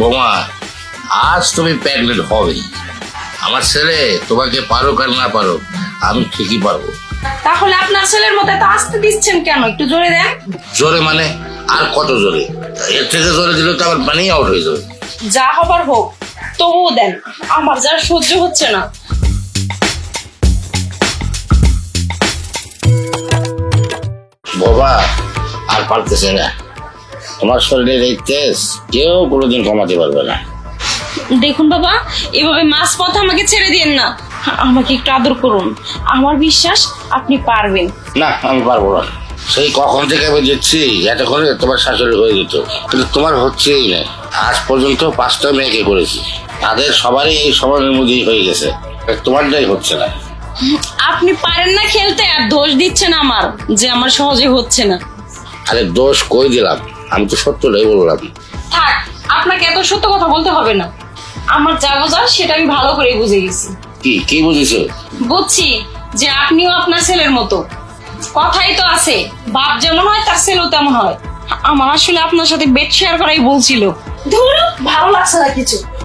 বোমা, আজ তুমি প্রেগনেন্ট হবেই। আমার ছেলে তোমাকে পারুক আর না পারুক, আমি ঠিকই পারবো। তাহলে আপনার ছেলের মতো এত আসতে দিচ্ছেন কেন? একটু জোরে দেন। জোরে মানে আর কত জোরে? এর থেকে জোরে দিলে তো আমার পানি আউট হয়ে যাবে। যা হবার হোক, তবুও দেন, আমার যা সহ্য হচ্ছে না। বাবা, আর পারতেছে না। তোমার শরীরের এই তেজ কেউ কোনোদিন কমাতে পারবে না। দেখুন বাবা, এভাবে মাঝ পথে আমাকে ছেড়ে দিন না। আমাকে একটু আদর করুন, আমার বিশ্বাস আপনি পারবেন। না, আমি পারবো না। সেই কখন থেকে আমি দিচ্ছি এত করে তোমার শাশুড়ি হয়ে যেত, কিন্তু তোমার হচ্ছেই না। আজ পর্যন্ত 5টা মেয়েকে করেছি, তাদের সবারই এই সময়ের মধ্যেই হয়ে গেছে, তোমারটাই হচ্ছে না। আপনি পারেন না খেলতে আর দোষ দিচ্ছেন আমার, যে আমার সহজে হচ্ছে না। আরে দোষ কই দিলাম, আমি তো সত্যটাই বললাম। থাক, আপনাকে এত সত্য কথা বলতে হবে না। আমার যা বোঝার সেটা আমি ভালো করে বুঝে গেছি। কি কি বুঝেছো? বুঝছি যে আপনিও আপনার ছেলের মতো। কথাই তো আছে, বাপ যেমন হয় তার ছেলেও তেমন হয়। আমার আসলে আপনার সাথে বেড শেয়ার করাই বলছিল। ধরো, ভালো লাগছে না কিছু।